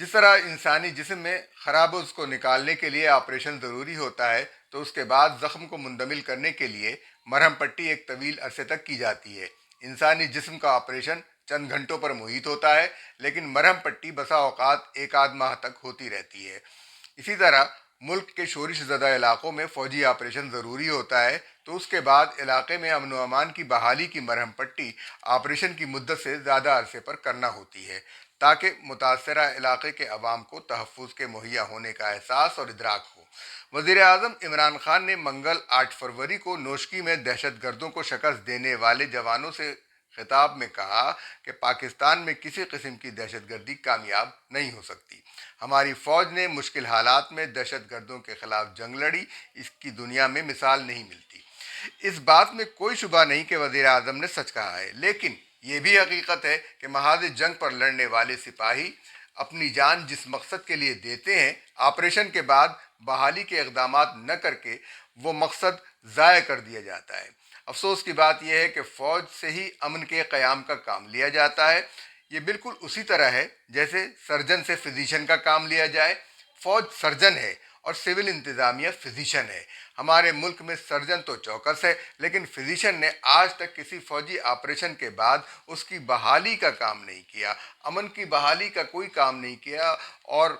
جس طرح انسانی جسم میں خرابز کو نکالنے کے لیے آپریشن ضروری ہوتا ہے تو اس کے بعد زخم کو مندمل کرنے کے لیے مرہم پٹی ایک طویل عرصے تک کی جاتی ہے۔ انسانی جسم کا آپریشن چند گھنٹوں پر محیط ہوتا ہے، لیکن مرہم پٹی بسا اوقات ایک آدھ ماہ تک ہوتی رہتی ہے۔ اسی طرح ملک کے شورش زدہ علاقوں میں فوجی آپریشن ضروری ہوتا ہے تو اس کے بعد علاقے میں امن و امان کی بحالی کی مرہم پٹی آپریشن کی مدت سے زیادہ عرصے پر کرنا ہوتی ہے تاکہ متاثرہ علاقے کے عوام کو تحفظ کے مہیا ہونے کا احساس اور ادراک ہو۔ وزیر اعظم عمران خان نے منگل 8 فروری کو نوشکی میں دہشت گردوں کو شکست دینے والے جوانوں سے خطاب میں کہا کہ پاکستان میں کسی قسم کی دہشت گردی کامیاب نہیں ہو سکتی۔ ہماری فوج نے مشکل حالات میں دہشت گردوں کے خلاف جنگ لڑی، اس کی دنیا میں مثال نہیں ملتی۔ اس بات میں کوئی شبہ نہیں کہ وزیر اعظم نے سچ کہا ہے، لیکن یہ بھی حقیقت ہے کہ محاذ جنگ پر لڑنے والے سپاہی اپنی جان جس مقصد کے لیے دیتے ہیں، آپریشن کے بعد بحالی کے اقدامات نہ کر کے وہ مقصد ضائع کر دیا جاتا ہے۔ افسوس کی بات یہ ہے کہ فوج سے ہی امن کے قیام کا کام لیا جاتا ہے۔ یہ بالکل اسی طرح ہے جیسے سرجن سے فزیشین کا کام لیا جائے۔ فوج سرجن ہے اور سول انتظامیہ فزیشین ہے۔ ہمارے ملک میں سرجن تو چوکس ہے، لیکن فزیشین نے آج تک کسی فوجی آپریشن کے بعد اس کی بحالی کا کام نہیں کیا، امن کی بحالی کا کوئی کام نہیں کیا، اور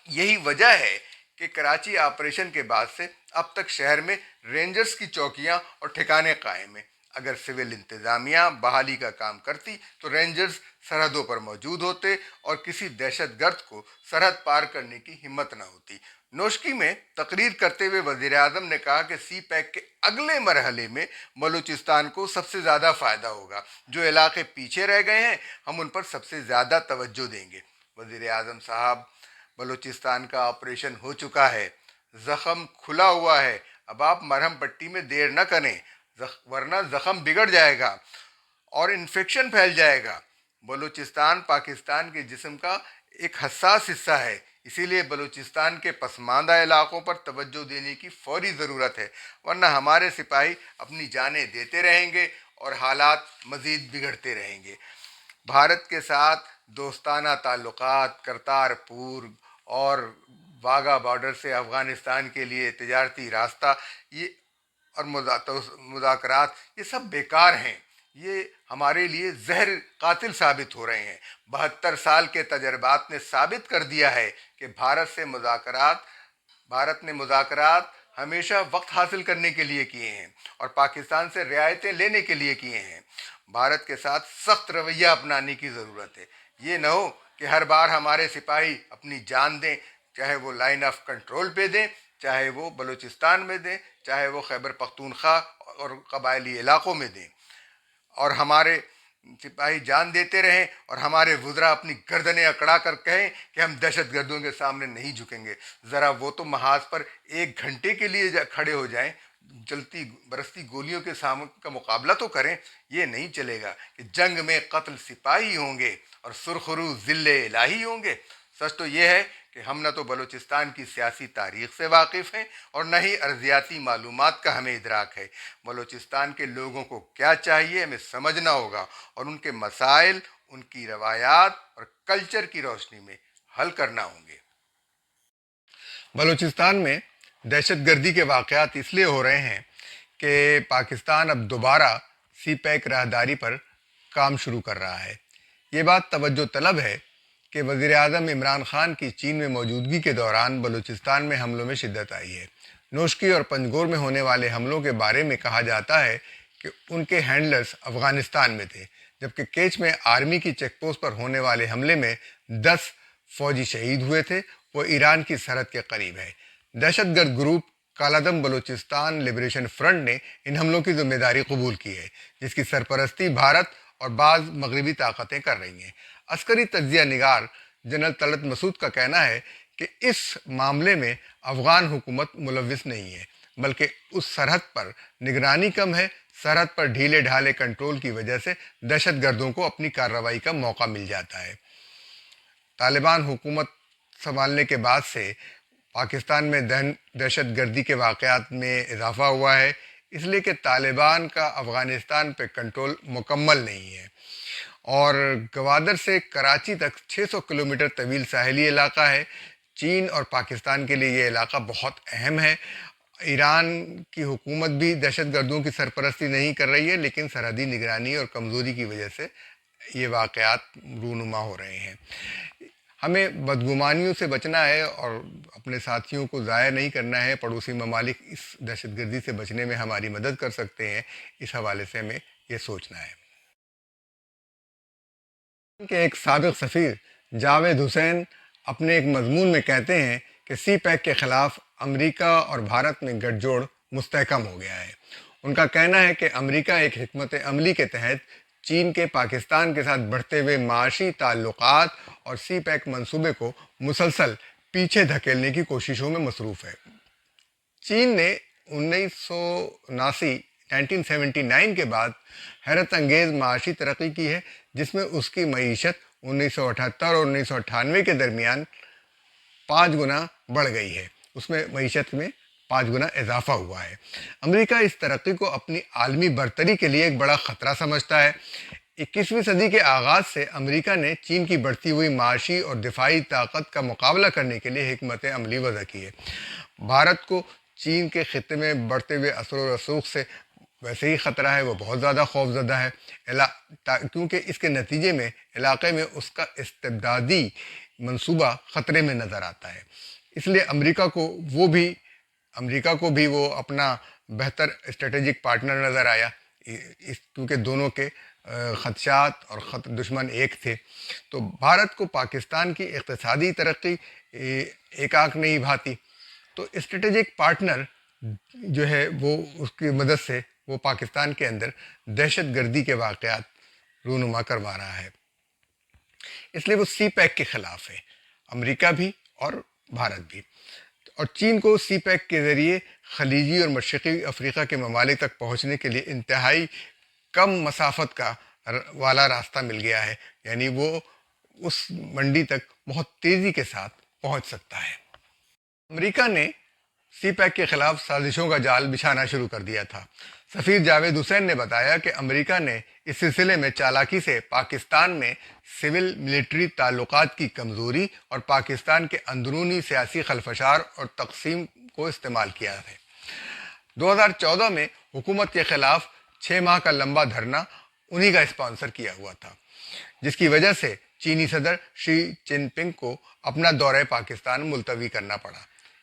یہی وجہ ہے کہ کراچی آپریشن کے بعد سے اب تک شہر میں رینجرز کی چوکیاں اور ٹھکانے قائم ہیں۔ اگر سول انتظامیہ بحالی کا کام کرتی تو رینجرز سرحدوں پر موجود ہوتے اور کسی دہشت گرد کو سرحد پار کرنے کی ہمت نہ ہوتی۔ نوشکی میں تقریر کرتے ہوئے وزیر اعظم نے کہا کہ سی پیک کے اگلے مرحلے میں بلوچستان کو سب سے زیادہ فائدہ ہوگا۔ جو علاقے پیچھے رہ گئے ہیں ہم ان پر سب سے زیادہ توجہ دیں گے۔ وزیر اعظم صاحب، بلوچستان کا آپریشن ہو چکا ہے، زخم کھلا ہوا ہے، اب آپ مرہم پٹی میں دیر نہ کریں ورنہ زخم بگڑ جائے گا اور انفیکشن پھیل جائے گا۔ بلوچستان پاکستان کے جسم کا ایک حساس حصہ ہے، اسی لیے بلوچستان کے پسماندہ علاقوں پر توجہ دینے کی فوری ضرورت ہے، ورنہ ہمارے سپاہی اپنی جانیں دیتے رہیں گے اور حالات مزید بگڑتے رہیں گے۔ بھارت کے ساتھ دوستانہ تعلقات، کرتارپور اور واگا بارڈر سے افغانستان کے لیے تجارتی راستہ یہ اور مذاکرات یہ سب بیکار ہیں، یہ ہمارے لیے زہر قاتل ثابت ہو رہے ہیں۔ 72 سال کے تجربات نے ثابت کر دیا ہے کہ بھارت نے مذاکرات ہمیشہ وقت حاصل کرنے کے لیے کیے ہیں اور پاکستان سے رعایتیں لینے کے لیے کیے ہیں۔ بھارت کے ساتھ سخت رویہ اپنانے کی ضرورت ہے۔ یہ نہ ہو کہ ہر بار ہمارے سپاہی اپنی جان دیں، چاہے وہ لائن آف کنٹرول پہ دیں، چاہے وہ بلوچستان میں دیں، چاہے وہ خیبر پختونخوا اور قبائلی علاقوں میں دیں، اور ہمارے سپاہی جان دیتے رہیں اور ہمارے وزراء اپنی گردنیں اکڑا کر کہیں کہ ہم دہشت گردوں کے سامنے نہیں جھکیں گے۔ ذرا وہ تو محاذ پر 1 گھنٹے کے لیے کھڑے ہو جائیں، چلتی برستی گولیوں کے سامنے کا مقابلہ تو کریں۔ یہ نہیں چلے گا کہ جنگ میں قتل سپاہی ہوں گے اور سرخرو ذل الہی ہوں گے۔ سچ تو یہ ہے کہ ہم نہ تو بلوچستان کی سیاسی تاریخ سے واقف ہیں اور نہ ہی ارضیاتی معلومات کا ہمیں ادراک ہے۔ بلوچستان کے لوگوں کو کیا چاہیے ہمیں سمجھنا ہوگا اور ان کے مسائل ان کی روایات اور کلچر کی روشنی میں حل کرنا ہوں گے۔ بلوچستان میں دہشت گردی کے واقعات اس لیے ہو رہے ہیں کہ پاکستان اب دوبارہ سی پیک راہداری پر کام شروع کر رہا ہے۔ یہ بات توجہ طلب ہے کہ وزیر اعظم عمران خان کی چین میں موجودگی کے دوران بلوچستان میں حملوں میں شدت آئی ہے۔ نوشکی اور پنجگور میں ہونے والے حملوں کے بارے میں کہا جاتا ہے کہ ان کے ہینڈلرز افغانستان میں تھے، جبکہ کیچ میں آرمی کی چیک پوسٹ پر ہونے والے حملے میں 10 فوجی شہید ہوئے تھے، وہ ایران کی سرحد کے قریب ہے۔ دہشت گرد گروپ کالعدم بلوچستان لبریشن فرنٹ نے ان حملوں کی ذمہ داری قبول کی ہے، جس کی سرپرستی بھارت اور بعض مغربی طاقتیں کر رہی ہیں۔ عسکری تجزیہ نگار جنرل طلعت مسعود کا کہنا ہے کہ اس معاملے میں افغان حکومت ملوث نہیں ہے، بلکہ اس سرحد پر نگرانی کم ہے۔ سرحد پر ڈھیلے ڈھالے کنٹرول کی وجہ سے دہشت گردوں کو اپنی کارروائی کا موقع مل جاتا ہے۔ طالبان حکومت سنبھالنے کے بعد سے پاکستان میں دہشت گردی کے واقعات میں اضافہ ہوا ہے، اس لیے کہ طالبان کا افغانستان پہ کنٹرول مکمل نہیں ہے اور گوادر سے کراچی تک 600 کلومیٹر طویل ساحلی علاقہ ہے۔ چین اور پاکستان کے لیے یہ علاقہ بہت اہم ہے۔ ایران کی حکومت بھی دہشت گردوں کی سرپرستی نہیں کر رہی ہے، لیکن سرحدی نگرانی اور کمزوری کی وجہ سے یہ واقعات رونما ہو رہے ہیں۔ ہمیں بدگمانیوں سے بچنا ہے اور اپنے ساتھیوں کو ضائع نہیں کرنا ہے۔ پڑوسی ممالک اس دہشت گردی سے بچنے میں ہماری مدد کر سکتے ہیں، اس حوالے سے ہمیں یہ سوچنا ہے کہ ایک سابق سفیر جاوید حسین اپنے ایک مضمون میں کہتے ہیں کہ سی پیک کے خلاف امریکہ اور بھارت میں گٹھ جوڑ مستحکم ہو گیا ہے۔ ان کا کہنا ہے کہ امریکہ ایک حکمت عملی کے تحت چین کے پاکستان کے ساتھ بڑھتے ہوئے معاشی تعلقات اور سی پیک منصوبے کو مسلسل پیچھے دھکیلنے کی کوششوں میں مصروف ہے۔ چین نے 1979 کے بعد حیرت انگیز معاشی ترقی کی ہے، جس میں اس کی معیشت 1978 اور 1998 کے درمیان 5 گنا بڑھ گئی ہے۔ اس میں معیشت میں 5 گنا اضافہ ہوا ہے۔ امریکہ اس ترقی کو اپنی عالمی برتری کے لیے ایک بڑا خطرہ سمجھتا ہے۔ 21ویں صدی کے آغاز سے امریکہ نے چین کی بڑھتی ہوئی معاشی اور دفاعی طاقت کا مقابلہ کرنے کے لیے حکمت عملی وضع کی ہے۔ بھارت کو چین کے خطے میں بڑھتے ہوئے اثر و رسوخ سے ویسے ہی خطرہ ہے، وہ بہت زیادہ خوف زدہ ہے، کیونکہ اس کے نتیجے میں علاقے میں اس کا استبدادی منصوبہ خطرے میں نظر آتا ہے۔ اس لیے امریکہ کو بھی وہ اپنا بہتر اسٹریٹجک پارٹنر نظر آیا، کیونکہ دونوں کے خدشات اور دشمن ایک تھے۔ تو بھارت کو پاکستان کی اقتصادی ترقی ایک آنکھ نہیں بھاتی، تو اسٹریٹجک پارٹنر جو ہے وہ اس کی مدد سے وہ پاکستان کے اندر دہشت گردی کے واقعات رونما کروا رہا ہے۔ اس لیے وہ سی پیک کے خلاف ہے، امریکہ بھی اور بھارت بھی۔ اور چین کو سی پیک کے ذریعے خلیجی اور مشرقی افریقہ کے ممالک تک پہنچنے کے لیے انتہائی کم مسافت والا راستہ مل گیا ہے، یعنی وہ اس منڈی تک بہت تیزی کے ساتھ پہنچ سکتا ہے۔ امریکہ نے سی پیک کے خلاف سازشوں کا جال بچھانا شروع کر دیا تھا۔ سفیر جاوید حسین نے بتایا کہ امریکہ نے اس سلسلے میں چالاکی سے پاکستان میں سول ملٹری تعلقات کی کمزوری اور پاکستان کے اندرونی سیاسی خلفشار اور تقسیم کو استعمال کیا ہے۔ 2014 میں حکومت کے خلاف 6 ماہ کا لمبا دھرنا انہی کا اسپانسر کیا ہوا تھا، جس کی وجہ سے چینی صدر شی جن پنگ کو اپنا دورہ پاکستان ملتوی کرنا پڑا۔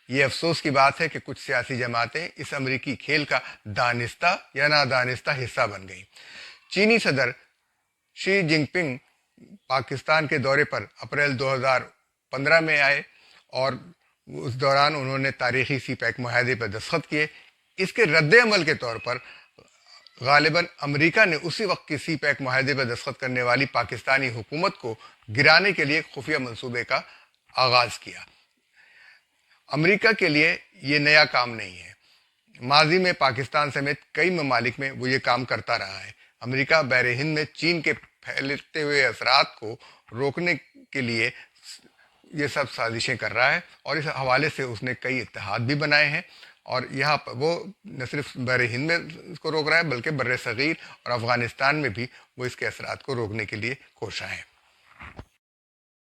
یہ افسوس کی بات ہے کہ کچھ سیاسی جماعتیں اس امریکی کھیل کا دانستہ یا نادانستہ حصہ بن گئیں۔ چینی صدر شی جن پنگ پاکستان کے دورے پر اپریل 2015 میں آئے اور اس دوران انہوں نے تاریخی سی پیک معاہدے پر دستخط کیے۔ اس کے رد عمل کے طور پر غالباً امریکہ نے اسی وقت کی سی پیک معاہدے پر دستخط کرنے والی پاکستانی حکومت کو گرانے کے لیے ایک خفیہ منصوبے کا آغاز کیا۔ امریکہ کے لیے یہ نیا کام نہیں ہے، ماضی میں پاکستان سمیت کئی ممالک میں وہ یہ کام کرتا رہا ہے۔ امریکہ بحر ہند میں چین کے پھیلتے ہوئے اثرات کو روکنے کے لیے یہ سب سازشیں کر رہا ہے، اور اس حوالے سے اس نے کئی اتحاد بھی بنائے ہیں، اور یہاں پر وہ نہ صرف بحر ہند میں اس کو روک رہا ہے بلکہ بر صغیر اور افغانستان میں بھی وہ اس کے اثرات کو روکنے کے لیے کوشاں ہے۔